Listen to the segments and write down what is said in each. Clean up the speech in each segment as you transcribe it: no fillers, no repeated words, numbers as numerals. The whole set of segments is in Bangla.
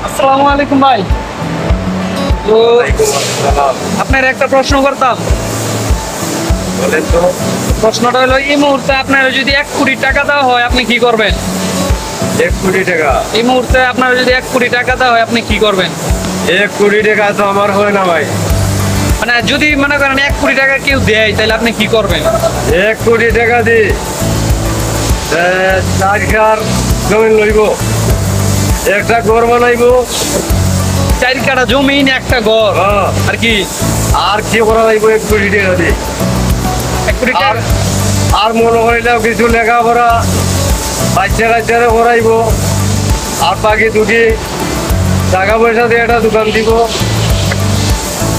আসসালামু আলাইকুম ভাই। তো আপনার একটা প্রশ্ন করতাম। প্রশ্নটা হলো, এই মুহূর্তে আপনার যদি 1 কোটি টাকা দেওয়া হয় আপনি কি করবেন? 1 কোটি টাকা? এই মুহূর্তে আপনার যদি 1 কোটি টাকা দেওয়া হয় আপনি কি করবেন? 1 কোটি টাকা তো আমার হয় না ভাই। মানে যদি মনে করেন 1 কোটি টাকা কেউ দেয় তাহলে আপনি কি করবেন? 1 কোটি টাকা দি 4 কার জমি লইব, একটা ঘর বানাইব। 4 কাঠা জমি, একটা ঘর, আর কি? আর কি করা লাগব 1 কোটি টাকা দি? 1 কোটি টাকা আর মনে হইলেও কিছু লেখাপড়া বাচ্চা কাচ্চারা করাইব, আর বাকি দুটি টাকা পয়সা দিয়ে একটা দোকান দিব।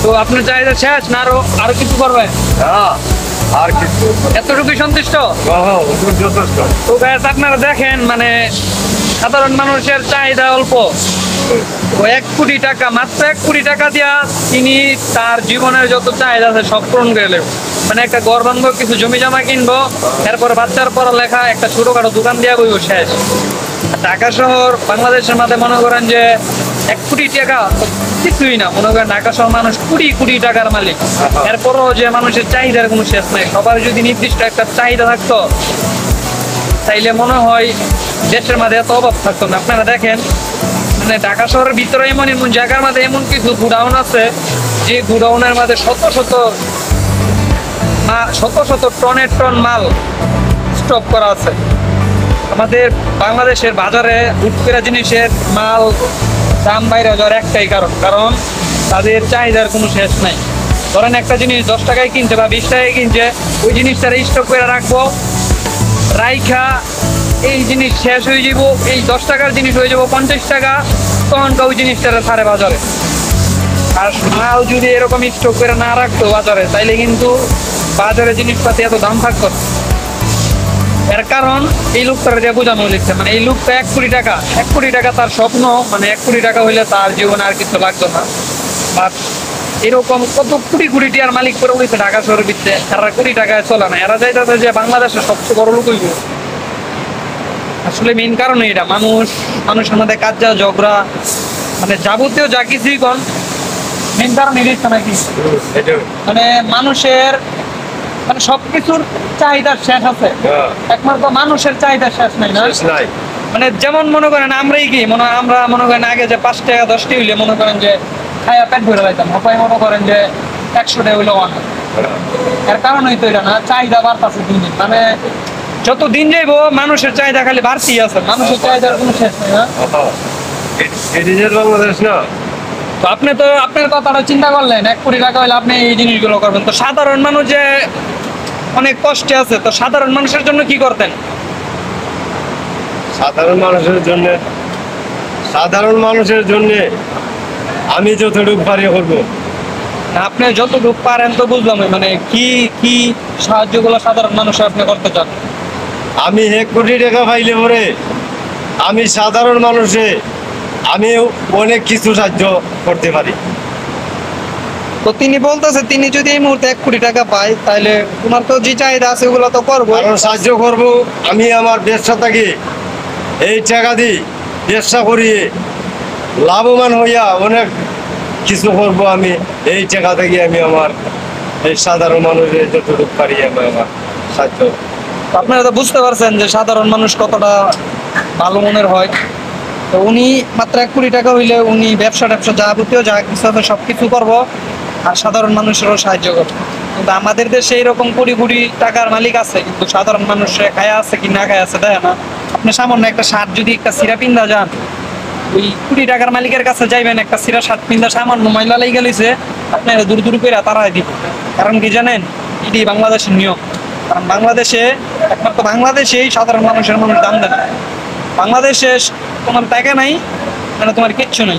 তো আপনার চাহিদা শেষ না আরো আরো কিছু করবেন? হ্যাঁ, আর কিছু এতটুকুই সন্তুষ্ট? যথেষ্ট। তো গাইস আপনারা দেখেন, মানে সাধারণ মানুষের চাহিদা অল্প। ও 1 কোটি টাকা, মাত্র 1 কোটি টাকা দিয়া তিনি তার জীবনের যত চাহিদা আছে সব পূরণ করে নেবেন। মানে একটা ঘর বানবো, কিছু জমি জমা কিনবো, এরপর বাচ্চার পড়ালেখা, একটা ছোটখাটো দোকান দিয়া বইব, শেষ। ঢাকা শহর বাংলাদেশের মধ্যে মনে করেন যে 1 কোটি টাকা কিছুই না। মনে করেন ঢাকা শহর মানুষ কোটি কোটি টাকার মালিক, এরপরও যে মানুষের চাহিদার কোনো শেষ নাই। সবার যদি নির্দিষ্ট একটা চাহিদা থাকতো তাইলে মনে হয় দেশের মাঝে এত অভাব থাকতো না। আপনারা দেখেন, মানে ঢাকা শহরের ভিতরে এমন এমন জায়গার মধ্যে এমন কিছু গুডাউন আছে যে গুডাউনের মাঝে শত শত টনের টন মাল স্টক করা আছে। আমাদের বাংলাদেশের বাজারে হুট করে জিনিসের মাল দাম বাইরে যাওয়ার একটাই কারণ তাদের চাহিদার কোনো শেষ নাই। ধরেন একটা জিনিস 10 টাকায় কিনছে বা 20 টাকায় কিনছে, ওই জিনিসটা স্টক করে রাখবো, রাইখা এই জিনিস শেষ হয়ে যাব, এই 10 টাকার জিনিস হয়ে যাব 50 টাকা, তখন ওই জিনিসটা ছাড়ে বাজারে। আর মাল যদি এরকম স্টক করে না রাখতো বাজারে, তাইলে কিন্তু বাজারে জিনিসপাতি এত দাম থাকতো না। এর কারণ এই লোকটার যে বোঝানো লিখছে, মানে এই লোকটা 1 কোটি টাকা, 1 কোটি টাকা তার স্বপ্ন, মানে 1 কোটি টাকা হইলে তার জীবনে আর কিছু লাগতো না। বাট এরকম কত কোটি কোটি টাকার মালিক করে উঠেছে ঢাকা শহরের ভিতরে, এরা কোটি টাকায় চলে না। এরা চাইতেছে যে বাংলাদেশের সবচেয়ে বড় লোক হইব। আসলে মেইন কারণ এটা, মানুষের মধ্যে কাজ্জা ঝগড়া, মানে যাবতীয় যা কিছুই কন, মেইন কারণ এটা নাকি, মানে মানুষের মানে সবকিছুর চাহিদার শেষ আছে, একমাত্র মানুষের চাহিদার শেষ নাই না। মানে যেমন মনে করেন আমরাই কি আমরা মনে করেন আগে যে 5 টাকা 10 টাকা হইলে মনে করেন যে খায়া পেট ভরে পাইতাম, হপাই মনে করেন যে 100 টাকা হইলে অনেক। এর কারণ হইতো এটা না, চাহিদা বাড়তেছে দিন দিন, মানে যত দিন যাইবো মানুষের চাহিদা খালি বাড়তেই আছে, মানুষের চাহিদার কোনো শেষ নেই না। বাংলাদেশ না। তো আপনি তো আপনার কথাটা চিন্তা করলেন, 1 কোটি টাকা হলে আপনি এই জিনিসগুলো করবেন। তো সাধারণ মানুষ যে অনেক কষ্টে আছে, তো সাধারণ মানুষের জন্য কি করতেন? সাধারণ মানুষের জন্য আমি যতটুকু পারি করবো। আপনি যতটুকু পারেন তো বুঝলাম, মানে কি কি সাহায্যগুলো সাধারণ মানুষের আপনি করতে চান? আমি 1 কোটি টাকা পাইলে পরে আমি সাধারণ মানুষে আমি অনেক কিছু সাহায্য করতে পারি। তো তিনি বলতেছে তিনি যদি এই মুহূর্তে 1 কোটি টাকা পায় তাহলে তোমার তো যে চাহিদা আছে ওগুলো তো করবো। সাহায্য করব, আমি আমার ব্যবসা থাকি এই টাকা দিই, ব্যবসা করিয়ে লাভবান হইয়া অনেক কিছু করব। আমি এই টাকা থেকে আমি আমার এই সাধারণ মানুষের যতটুকু পারি আমি আমার সাহায্য। আপনারা তো বুঝতে পারছেন যে সাধারণ মানুষ কতটা ভালো মনের হয়। তো উনি মাত্র 1 কোটি টাকা হইলে উনি ব্যবসা যাবতীয় যা কিছু আছে সব কিছু করবো, আর সাধারণ মানুষেরও সাহায্য করবো। কিন্তু আমাদের দেশে এইরকম কোটি কোটি টাকার মালিক আছে, কিন্তু সাধারণ মানুষে খায়া আছে কি না খায়া আছে দেয় না। আপনি সামান্য একটা শার্ট যদি একটা সিরা পিন্দা যান, ওই কোটি টাকার মালিকের কাছে যাইবেন, একটা সিরা শার্ট পিন্দা সামান্য ময়লা লেগে গেছে, আপনার দূর দূর করে তারাই দিব। কারণ কি জানেন, এটি বাংলাদেশের নিয়ম। কারণ বাংলাদেশে একমাত্র বাংলাদেশেই সাধারণ মানুষ দাম দেয় না। বাংলাদেশে তোমার টাকা নাই মানে তোমার কিচ্ছু নাই।